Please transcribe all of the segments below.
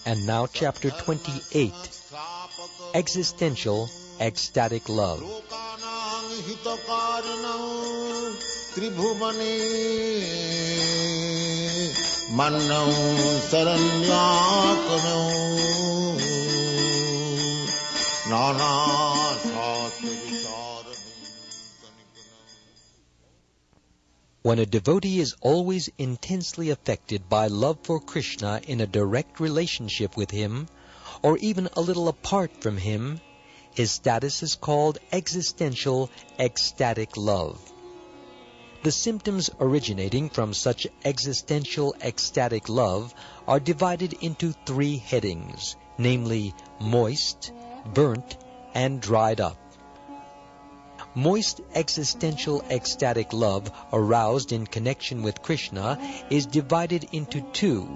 And now chapter 28, Existential Ecstatic Love. When a devotee is always intensely affected by love for Krishna in a direct relationship with him, or even a little apart from him, his status is called existential ecstatic love. The symptoms originating from such existential ecstatic love are divided into three headings, namely moist, burnt, and dried up. Moist existential ecstatic love aroused in connection with Krishna is divided into two,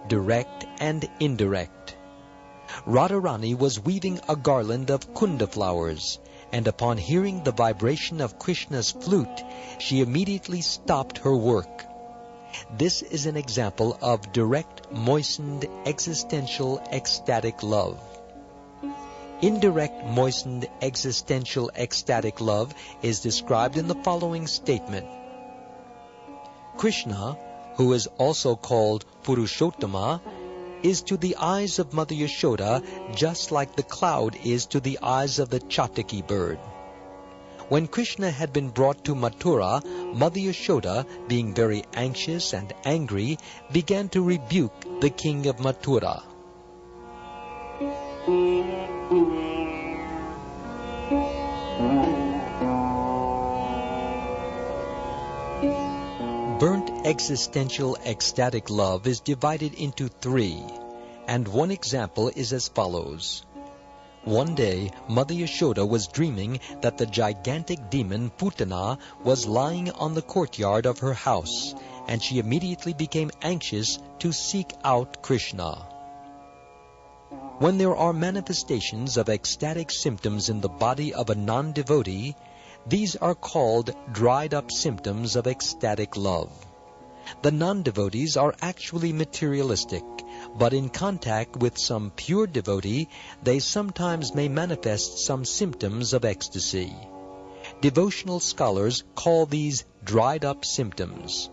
direct and indirect. Radharani was weaving a garland of kunda flowers, and upon hearing the vibration of Krishna's flute, she immediately stopped her work. This is an example of direct, moistened, existential ecstatic love. Indirect, moistened, existential ecstatic love is described in the following statement. Krishna, who is also called Purushottama, is to the eyes of Mother Yashoda just like the cloud is to the eyes of the Chataki bird. When Krishna had been brought to Mathura, Mother Yashoda, being very anxious and angry, began to rebuke the king of Mathura. Burnt existential ecstatic love is divided into three, and one example is as follows. One day, Mother Yashoda was dreaming that the gigantic demon Putana was lying on the courtyard of her house, and she immediately became anxious to seek out Krishna. When there are manifestations of ecstatic symptoms in the body of a non-devotee, these are called dried-up symptoms of ecstatic love. The non-devotees are actually materialistic, but in contact with some pure devotee, they sometimes may manifest some symptoms of ecstasy. Devotional scholars call these dried-up symptoms.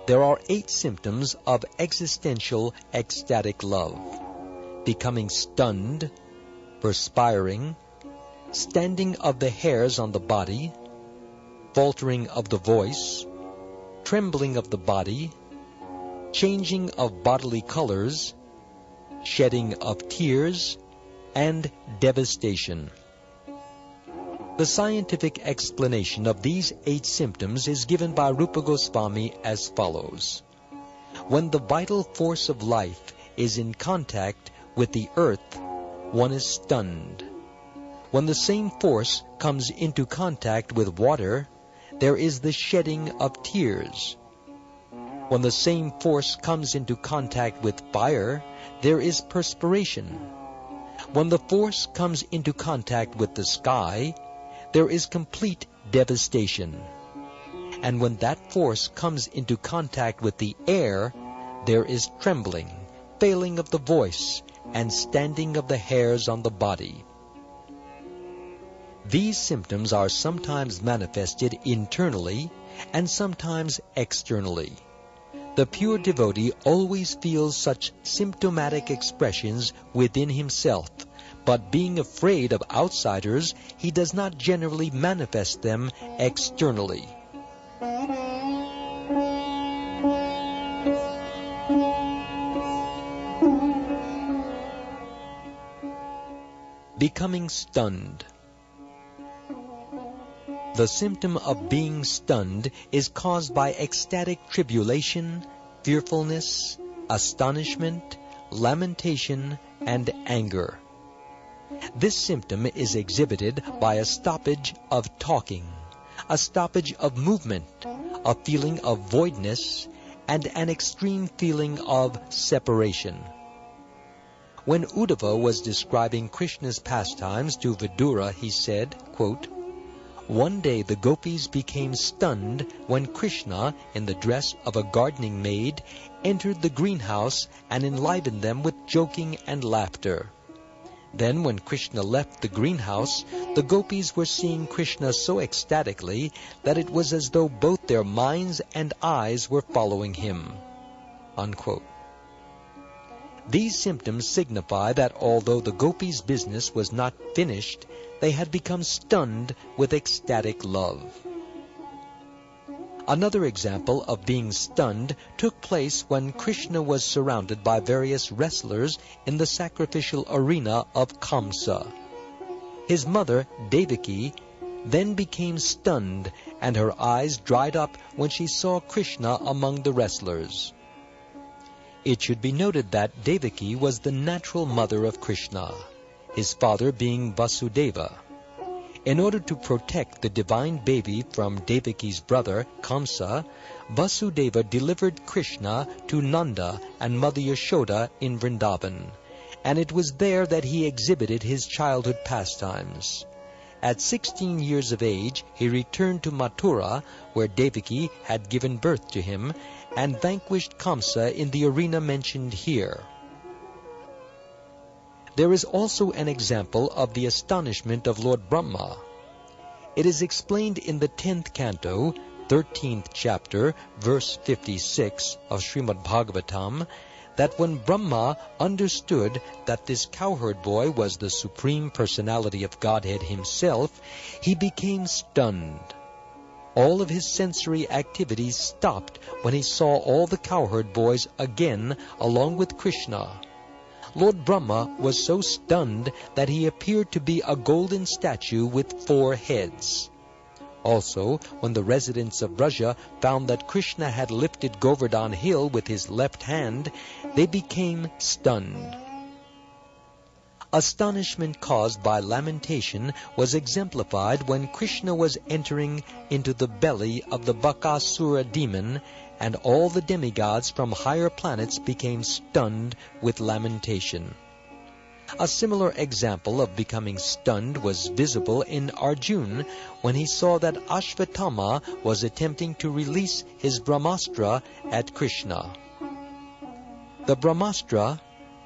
There are 8 symptoms of existential ecstatic love: becoming stunned, perspiring, standing of the hairs on the body, faltering of the voice, trembling of the body, changing of bodily colors, shedding of tears, and devastation. The scientific explanation of these 8 symptoms is given by Rupa Goswami as follows. When the vital force of life is in contact with the earth, one is stunned. When the same force comes into contact with water, there is the shedding of tears. When the same force comes into contact with fire, there is perspiration. When the force comes into contact with the sky, there is complete devastation. And when that force comes into contact with the air, there is trembling, failing of the voice, and standing of the hairs on the body. These symptoms are sometimes manifested internally and sometimes externally. The pure devotee always feels such symptomatic expressions within himself, but being afraid of outsiders, he does not generally manifest them externally. Becoming stunned. The symptom of being stunned is caused by ecstatic tribulation, fearfulness, astonishment, lamentation, and anger. This symptom is exhibited by a stoppage of talking, a stoppage of movement, a feeling of voidness, and an extreme feeling of separation. When Uddhava was describing Krishna's pastimes to Vidura, he said, quote, "One day the gopis became stunned when Krishna, in the dress of a gardening maid, entered the greenhouse and enlivened them with joking and laughter. Then when Krishna left the greenhouse, the gopis were seeing Krishna so ecstatically that it was as though both their minds and eyes were following him." Unquote. These symptoms signify that although the gopis' business was not finished, they had become stunned with ecstatic love. Another example of being stunned took place when Krishna was surrounded by various wrestlers in the sacrificial arena of Kamsa. His mother, Devaki, then became stunned, and her eyes dried up when she saw Krishna among the wrestlers. It should be noted that Devaki was the natural mother of Krishna, his father being Vasudeva. In order to protect the divine baby from Devaki's brother, Kamsa, Vasudeva delivered Krishna to Nanda and Mother Yashoda in Vrindavan, and it was there that he exhibited his childhood pastimes. At 16 years of age, he returned to Mathura, where Devaki had given birth to him, and vanquished Kamsa in the arena mentioned here. There is also an example of the astonishment of Lord Brahma. It is explained in the 10th canto, 13th chapter, verse 56 of Srimad Bhagavatam, that when Brahma understood that this cowherd boy was the Supreme Personality of Godhead himself, he became stunned. All of his sensory activities stopped when he saw all the cowherd boys again along with Krishna. Lord Brahma was so stunned that he appeared to be a golden statue with 4 heads. Also, when the residents of Braja found that Krishna had lifted Govardhan hill with his left hand, they became stunned. Astonishment caused by lamentation was exemplified when Krishna was entering into the belly of the Bakasura demon, and all the demigods from higher planets became stunned with lamentation. A similar example of becoming stunned was visible in Arjuna when he saw that Ashvatthama was attempting to release his Brahmastra at Krishna. The Brahmastra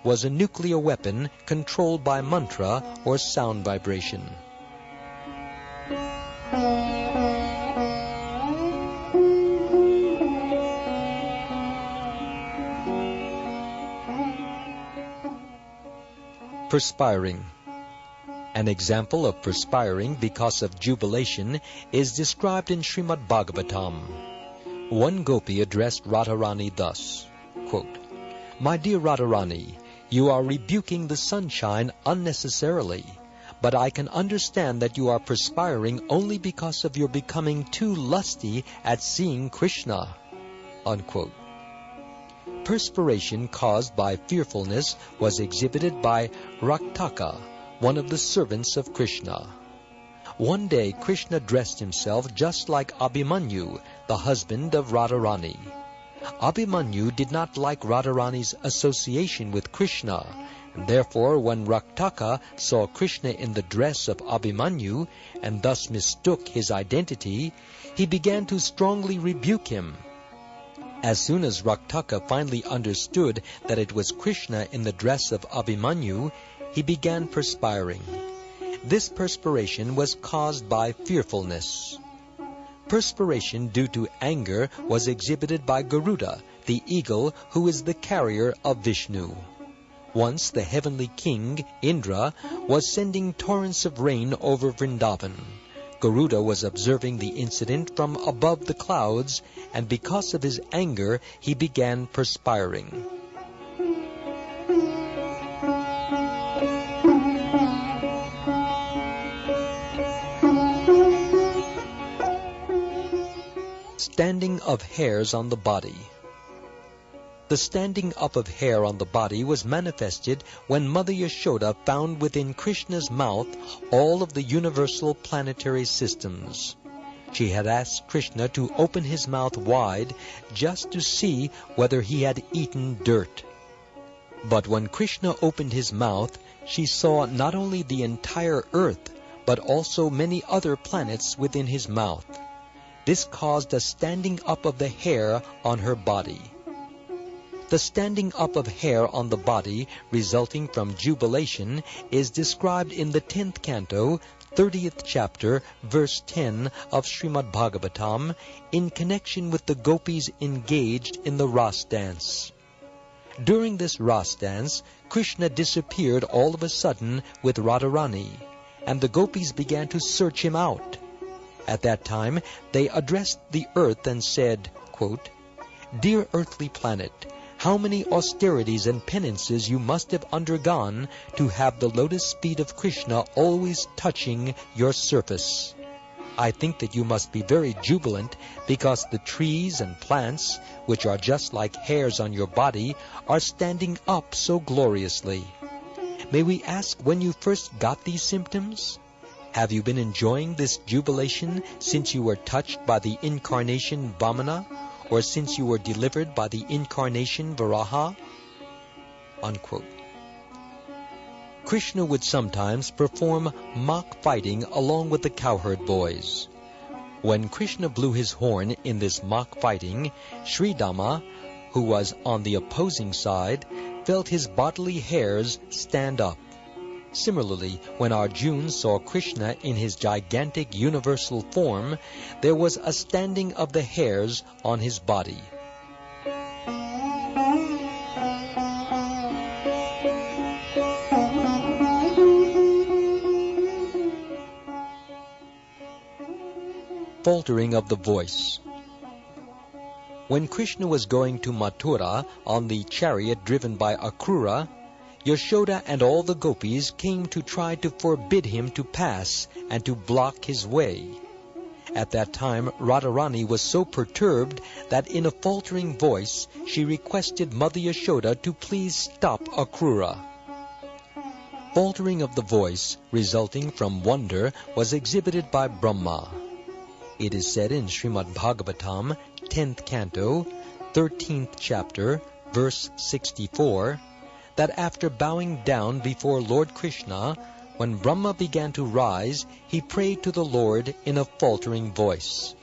was a nuclear weapon controlled by mantra or sound vibration. Perspiring. An example of perspiring because of jubilation is described in Srimad Bhagavatam. One gopi addressed Radharani thus, quote, "My dear Radharani, you are rebuking the sunshine unnecessarily, but I can understand that you are perspiring only because of your becoming too lusty at seeing Krishna." Unquote. Perspiration caused by fearfulness was exhibited by Raktaka, one of the servants of Krishna. One day Krishna dressed himself just like Abhimanyu, the husband of Radharani. Abhimanyu did not like Radharani's association with Krishna, and therefore when Raktaka saw Krishna in the dress of Abhimanyu and thus mistook his identity, he began to strongly rebuke him. As soon as Raktaka finally understood that it was Krishna in the dress of Abhimanyu, he began perspiring. This perspiration was caused by fearfulness. Perspiration due to anger was exhibited by Garuda, the eagle who is the carrier of Vishnu. Once the heavenly king, Indra, was sending torrents of rain over Vrindavan. Garuda was observing the incident from above the clouds, and because of his anger, he began perspiring. Standing of hairs on the body. The standing up of hair on the body was manifested when Mother Yashoda found within Krishna's mouth all of the universal planetary systems. she had asked Krishna to open his mouth wide just to see whether he had eaten dirt. But when Krishna opened his mouth, she saw not only the entire earth, but also many other planets within his mouth. This caused a standing up of the hair on her body. The standing up of hair on the body resulting from jubilation is described in the 10th canto, 30th chapter, verse 10 of Srimad Bhagavatam, in connection with the gopis engaged in the Ras dance. During this Ras dance, Krishna disappeared all of a sudden with Radharani, and the gopis began to search him out. At that time, they addressed the earth and said, quote, "Dear earthly planet, how many austerities and penances you must have undergone to have the lotus feet of Krishna always touching your surface. I think that you must be very jubilant because the trees and plants, which are just like hairs on your body, are standing up so gloriously. May we ask when you first got these symptoms? Have you been enjoying this jubilation since you were touched by the incarnation Vamana, or since you were delivered by the incarnation Varaha?" Unquote. Krishna would sometimes perform mock fighting along with the cowherd boys. When Krishna blew his horn in this mock fighting, Sri Dama, who was on the opposing side, felt his bodily hairs stand up. Similarly, when Arjuna saw Krishna in his gigantic universal form, there was a standing of the hairs on his body. Faltering of the voice. When Krishna was going to Mathura on the chariot driven by Akrura, Yashoda and all the gopis came to try to forbid him to pass and to block his way. At that time, Radharani was so perturbed that in a faltering voice she requested Mother Yashoda to please stop Akrura. Faltering of the voice resulting from wonder was exhibited by Brahma. It is said in Srimad Bhagavatam, 10th canto, 13th chapter, verse 64, that after bowing down before Lord Krishna, when Brahma began to rise, he prayed to the Lord in a faltering voice.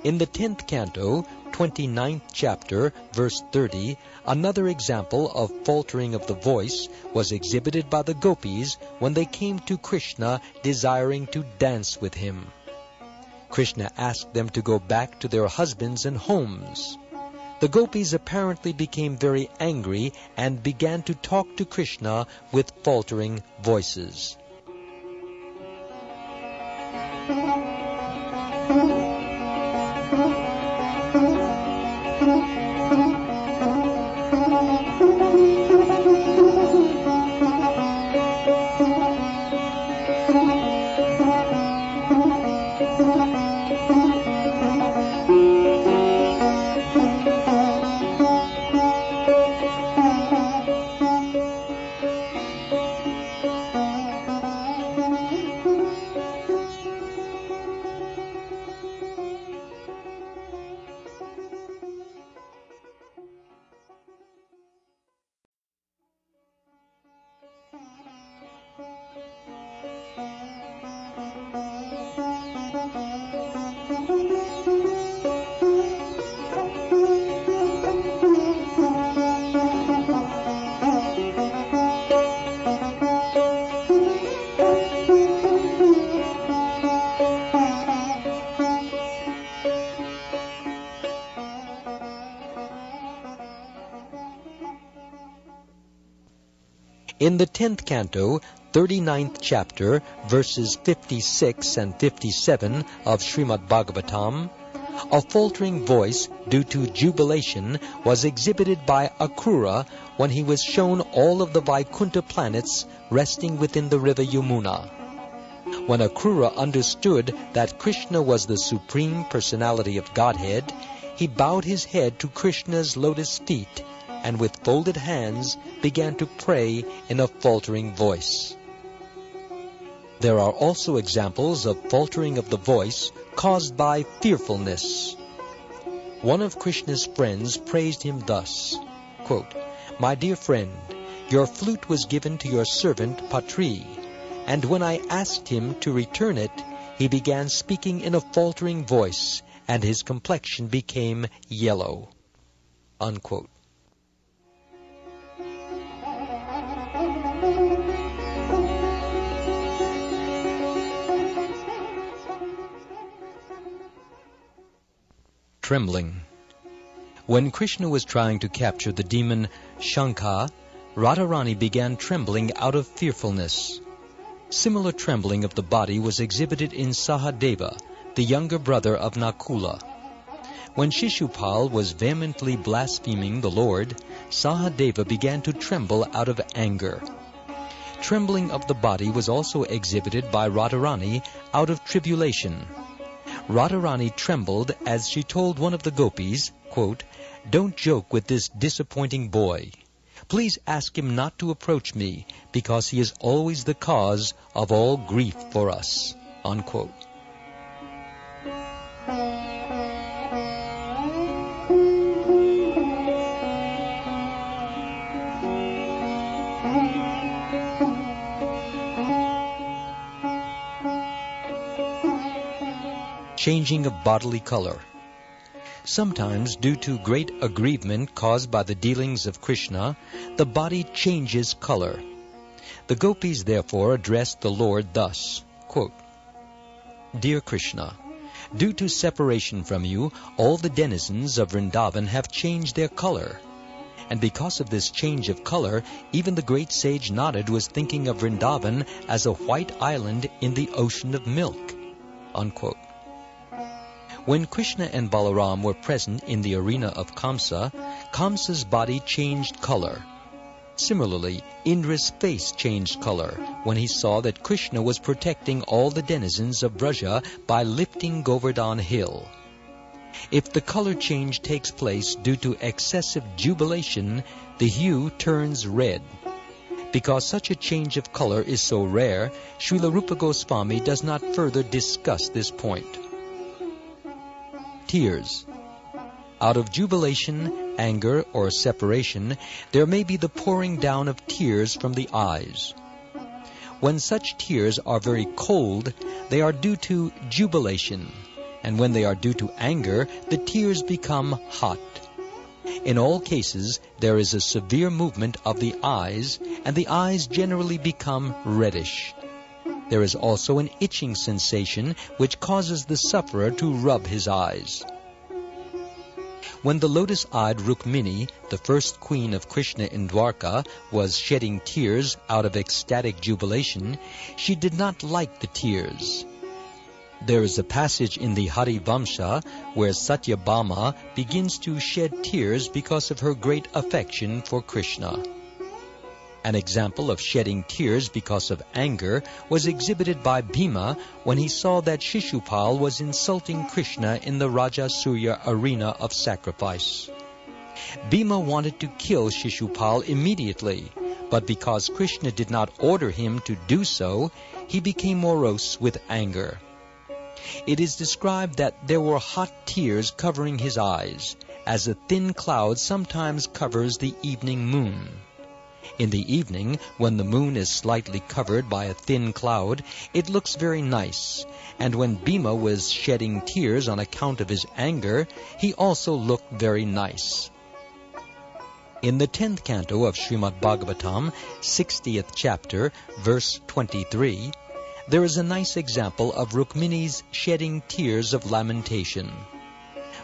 In the 10th canto, 29th chapter, verse 30, another example of faltering of the voice was exhibited by the gopis when they came to Krishna desiring to dance with him. Krishna asked them to go back to their husbands and homes. The gopis apparently became very angry and began to talk to Krishna with faltering voices. In the 10th canto, 39th chapter, verses 56 and 57 of Srimad Bhagavatam, a faltering voice due to jubilation was exhibited by Akrura when he was shown all of the Vaikuntha planets resting within the river Yamuna. When Akrura understood that Krishna was the Supreme Personality of Godhead, he bowed his head to Krishna's lotus feet and with folded hands began to pray in a faltering voice. There are also examples of faltering of the voice caused by fearfulness. One of Krishna's friends praised him thus, quote, "My dear friend, your flute was given to your servant Patri, and when I asked him to return it, he began speaking in a faltering voice, and his complexion became yellow." Unquote. Trembling. When Krishna was trying to capture the demon Shankha, Radharani began trembling out of fearfulness. Similar trembling of the body was exhibited in Sahadeva, the younger brother of Nakula. When Shishupal was vehemently blaspheming the Lord, Sahadeva began to tremble out of anger. Trembling of the body was also exhibited by Radharani out of tribulation. Radharani trembled as she told one of the gopis, quote, "Don't joke with this disappointing boy. Please ask him not to approach me, because he is always the cause of all grief for us." Unquote. Changing of bodily color. Sometimes, due to great aggrievement caused by the dealings of Krishna, the body changes color. The gopis therefore addressed the Lord thus, quote, "Dear Krishna, due to separation from you, all the denizens of Vrindavan have changed their color. And because of this change of color, even the great sage Narad was thinking of Vrindavan as a white island in the ocean of milk." Unquote. When Krishna and Balaram were present in the arena of Kamsa, Kamsa's body changed color. Similarly, Indra's face changed color when he saw that Krishna was protecting all the denizens of Braja by lifting Govardhan hill. If the color change takes place due to excessive jubilation, the hue turns red. Because such a change of color is so rare, Srila Rupa Goswami does not further discuss this point. Tears. Out of jubilation, anger, or separation, there may be the pouring down of tears from the eyes. When such tears are very cold, they are due to jubilation, and when they are due to anger, the tears become hot. In all cases, there is a severe movement of the eyes, and the eyes generally become reddish. There is also an itching sensation which causes the sufferer to rub his eyes. When the lotus-eyed Rukmini, the first queen of Krishna in Dwarka, was shedding tears out of ecstatic jubilation, she did not like the tears. There is a passage in the Hari Vamsha where Satyabhama begins to shed tears because of her great affection for Krishna. An example of shedding tears because of anger was exhibited by Bhima when he saw that Shishupal was insulting Krishna in the Rajasuya arena of sacrifice. Bhima wanted to kill Shishupal immediately, but because Krishna did not order him to do so, he became morose with anger. It is described that there were hot tears covering his eyes, as a thin cloud sometimes covers the evening moon. In the evening, when the moon is slightly covered by a thin cloud, it looks very nice, and when Bhima was shedding tears on account of his anger, he also looked very nice. In the 10th canto of Srimad Bhagavatam, 60th chapter, verse 23, there is a nice example of Rukmini's shedding tears of lamentation.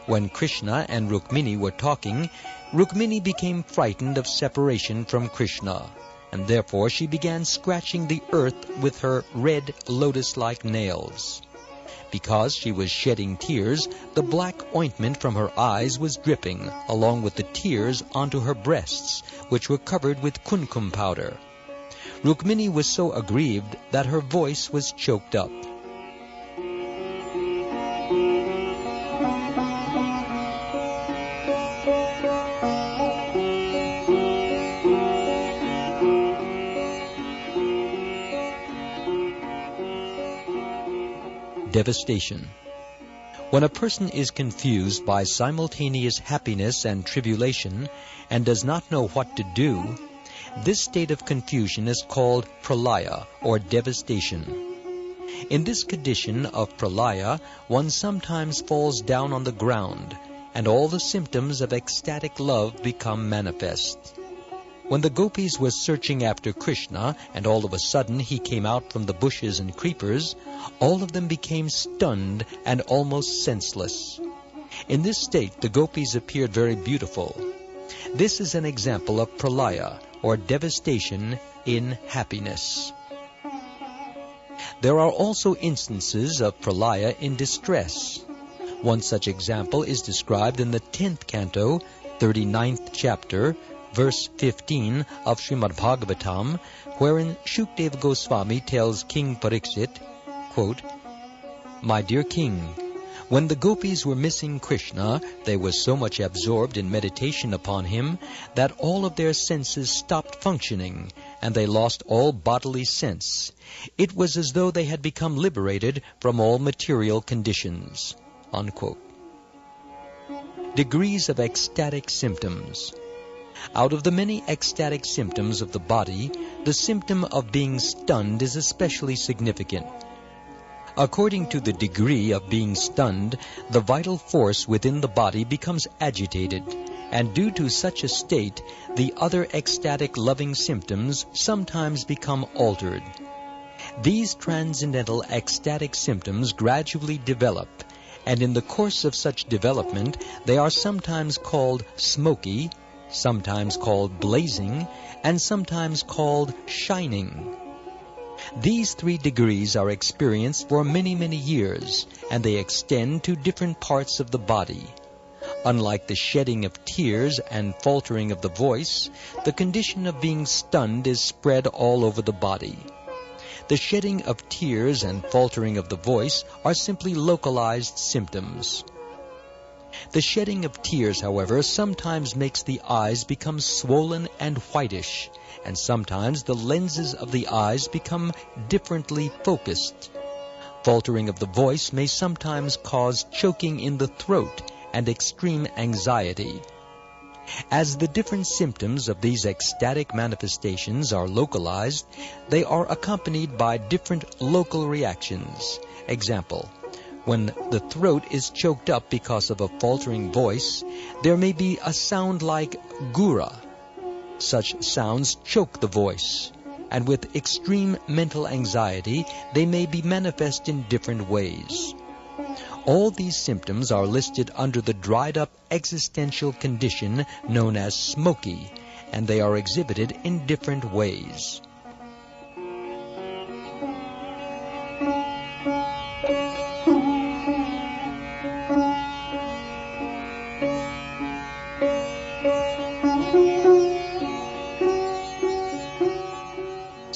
When Krishna and Rukmini were talking, Rukmini became frightened of separation from Krishna, and therefore she began scratching the earth with her red lotus-like nails. Because she was shedding tears, the black ointment from her eyes was dripping, along with the tears onto her breasts, which were covered with kumkum powder. Rukmini was so aggrieved that her voice was choked up. devastation. When a person is confused by simultaneous happiness and tribulation and does not know what to do, this state of confusion is called pralaya, or devastation. In this condition of pralaya, one sometimes falls down on the ground, and all the symptoms of ecstatic love become manifest. When the gopis were searching after Krishna, and all of a sudden he came out from the bushes and creepers, all of them became stunned and almost senseless. In this state, the gopis appeared very beautiful. This is an example of pralaya, or devastation in happiness. There are also instances of pralaya in distress. One such example is described in the 10th canto, 39th chapter, verse 15 of Srimad Bhagavatam, wherein Shukdev Goswami tells King Pariksit, quote, "My dear king, when the gopis were missing Krishna, they were so much absorbed in meditation upon him that all of their senses stopped functioning, and they lost all bodily sense. It was as though they had become liberated from all material conditions." Unquote. Degrees of ecstatic symptoms. Out of the many ecstatic symptoms of the body, the symptom of being stunned is especially significant. According to the degree of being stunned, the vital force within the body becomes agitated, and due to such a state, the other ecstatic loving symptoms sometimes become altered. These transcendental ecstatic symptoms gradually develop, and in the course of such development, they are sometimes called smoky, sometimes called blazing, and sometimes called shining. These 3 degrees are experienced for many, many years, and they extend to different parts of the body. Unlike the shedding of tears and faltering of the voice, the condition of being stunned is spread all over the body. The shedding of tears and faltering of the voice are simply localized symptoms. The shedding of tears, however, sometimes makes the eyes become swollen and whitish, and sometimes the lenses of the eyes become differently focused. Faltering of the voice may sometimes cause choking in the throat and extreme anxiety. As the different symptoms of these ecstatic manifestations are localized, they are accompanied by different local reactions. Example: when the throat is choked up because of a faltering voice, there may be a sound like gura. Such sounds choke the voice, and with extreme mental anxiety, they may be manifest in different ways. All these symptoms are listed under the dried-up existential condition known as smoky, and they are exhibited in different ways.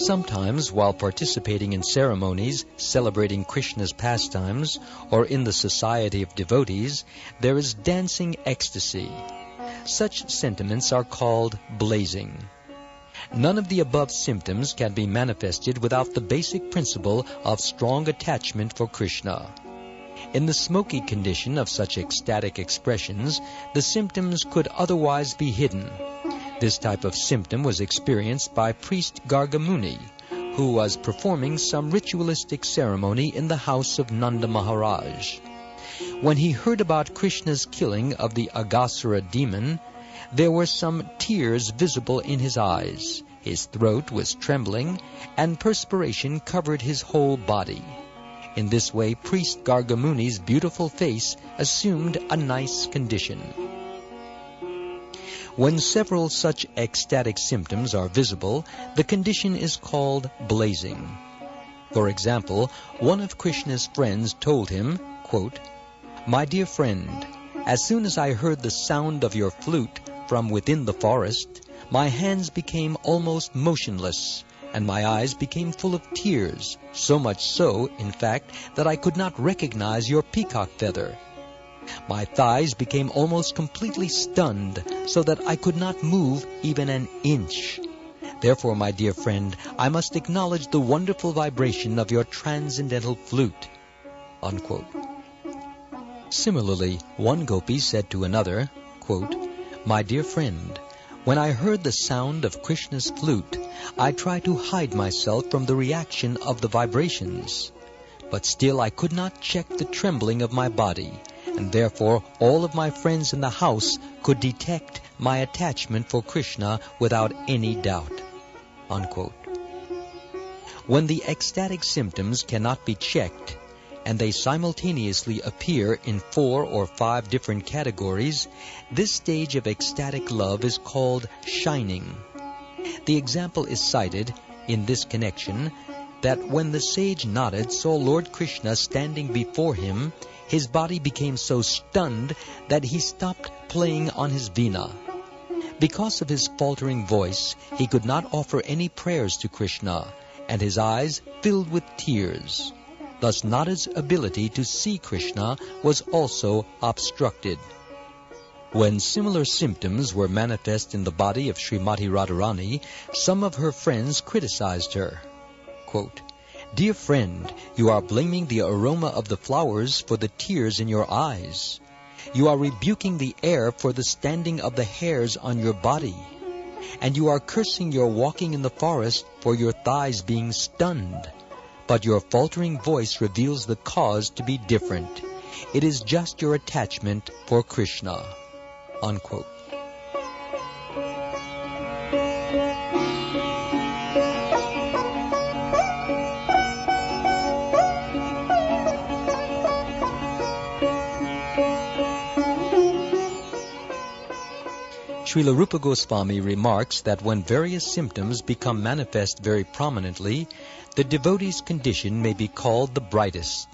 Sometimes, while participating in ceremonies celebrating Krishna's pastimes or in the society of devotees, there is dancing ecstasy. Such sentiments are called blazing. None of the above symptoms can be manifested without the basic principle of strong attachment for Krishna. In the smoky condition of such ecstatic expressions, the symptoms could otherwise be hidden. This type of symptom was experienced by priest Gargamuni, who was performing some ritualistic ceremony in the house of Nanda Maharaj. When he heard about Krishna's killing of the Aghasura demon, there were some tears visible in his eyes. His throat was trembling, and perspiration covered his whole body. In this way, priest Gargamuni's beautiful face assumed a nice condition. When several such ecstatic symptoms are visible, the condition is called blazing. For example, one of Krishna's friends told him, quote, "My dear friend, as soon as I heard the sound of your flute from within the forest, my hands became almost motionless, and my eyes became full of tears, so much so, in fact, that I could not recognize your peacock feather. My thighs became almost completely stunned, so that I could not move even an inch. Therefore, my dear friend, I must acknowledge the wonderful vibration of your transcendental flute." Unquote. Similarly, one gopi said to another, quote, "My dear friend, when I heard the sound of Krishna's flute, I tried to hide myself from the reaction of the vibrations. But still I could not check the trembling of my body, and therefore all of my friends in the house could detect my attachment for Krishna without any doubt." Unquote. When the ecstatic symptoms cannot be checked, and they simultaneously appear in 4 or 5 different categories, this stage of ecstatic love is called shining. The example is cited in this connection that when the sage Narad saw Lord Krishna standing before him, his body became so stunned that he stopped playing on his veena. Because of his faltering voice, he could not offer any prayers to Krishna, and his eyes filled with tears. Thus Narad's ability to see Krishna was also obstructed. When similar symptoms were manifest in the body of Srimati Radharani, some of her friends criticized her. Quote, "Dear friend, you are blaming the aroma of the flowers for the tears in your eyes. You are rebuking the air for the standing of the hairs on your body. And you are cursing your walking in the forest for your thighs being stunned. But your faltering voice reveals the cause to be different. It is just your attachment for Krishna." Unquote. Srila Rupa Goswami remarks that when various symptoms become manifest very prominently, the devotee's condition may be called the brightest.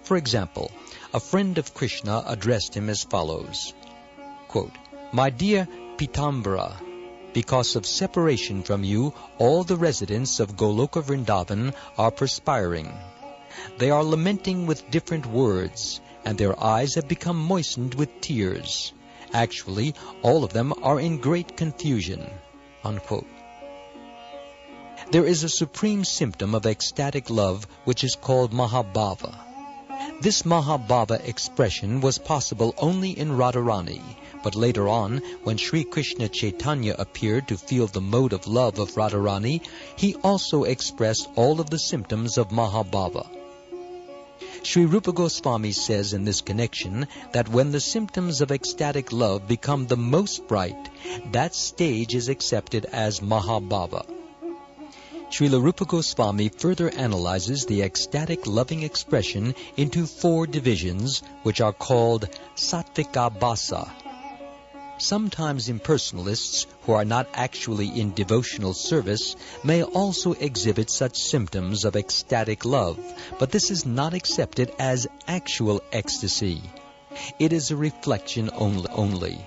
For example, a friend of Krishna addressed him as follows, quote, "My dear Pitambara, because of separation from you, all the residents of Goloka Vrindavan are perspiring. They are lamenting with different words, and their eyes have become moistened with tears. Actually, all of them are in great confusion." Unquote. There is a supreme symptom of ecstatic love which is called Mahabhava. This Mahabhava expression was possible only in Radharani, but later on, when Sri Krishna Chaitanya appeared to feel the mode of love of Radharani, he also expressed all of the symptoms of Mahabhava. Sri Rupa Goswami says in this connection that when the symptoms of ecstatic love become the most bright, that stage is accepted as Mahabhava. Srila Rupa Goswami further analyzes the ecstatic loving expression into 4 divisions, which are called Sattvika Bhasa. Sometimes impersonalists who are not actually in devotional service may also exhibit such symptoms of ecstatic love, but this is not accepted as actual ecstasy. It is a reflection only.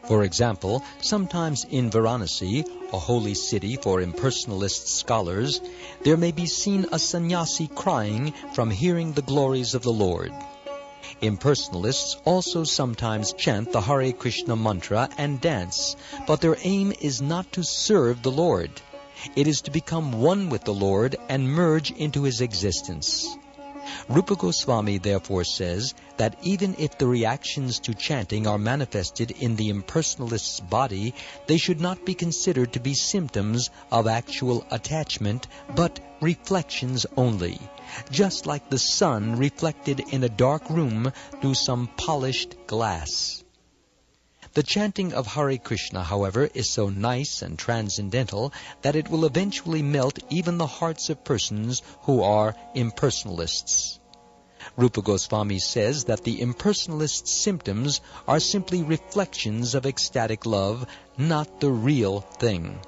For example, sometimes in Varanasi, a holy city for impersonalist scholars, there may be seen a sannyasi crying from hearing the glories of the Lord. Impersonalists also sometimes chant the Hare Krishna mantra and dance, but their aim is not to serve the Lord. It is to become one with the Lord and merge into His existence. Rupa Goswami therefore says that even if the reactions to chanting are manifested in the impersonalist's body, they should not be considered to be symptoms of actual attachment, but reflections only, just like the sun reflected in a dark room through some polished glass. The chanting of Hare Krishna, however, is so nice and transcendental that it will eventually melt even the hearts of persons who are impersonalists. Rupa Goswami says that the impersonalist's symptoms are simply reflections of ecstatic love, not the real thing.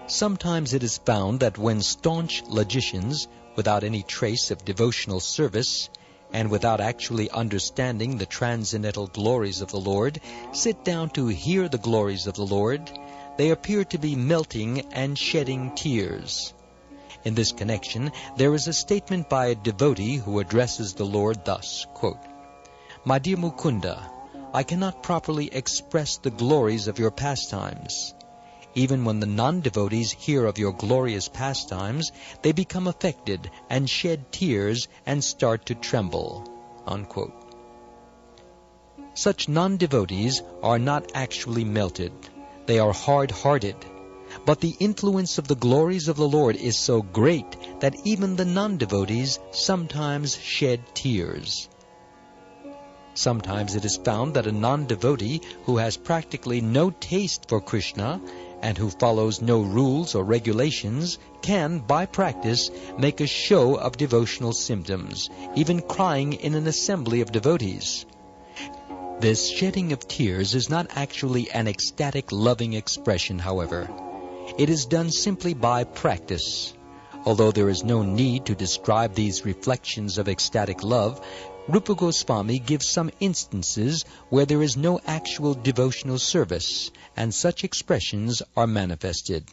Sometimes it is found that when staunch logicians, without any trace of devotional service, and without actually understanding the transcendental glories of the Lord, sit down to hear the glories of the Lord, they appear to be melting and shedding tears. In this connection, there is a statement by a devotee who addresses the Lord thus, quote, "My dear Mukunda, I cannot properly express the glories of your pastimes. Even when the non-devotees hear of your glorious pastimes, they become affected and shed tears and start to tremble." Unquote. Such non-devotees are not actually melted. They are hard-hearted. But the influence of the glories of the Lord is so great that even the non-devotees sometimes shed tears. Sometimes it is found that a non-devotee who has practically no taste for Krishna and who follows no rules or regulations can, by practice, make a show of devotional symptoms, even crying in an assembly of devotees. This shedding of tears is not actually an ecstatic, loving expression, however. It is done simply by practice. Although there is no need to describe these reflections of ecstatic love, Rupa Goswami gives some instances where there is no actual devotional service, and such expressions are manifested.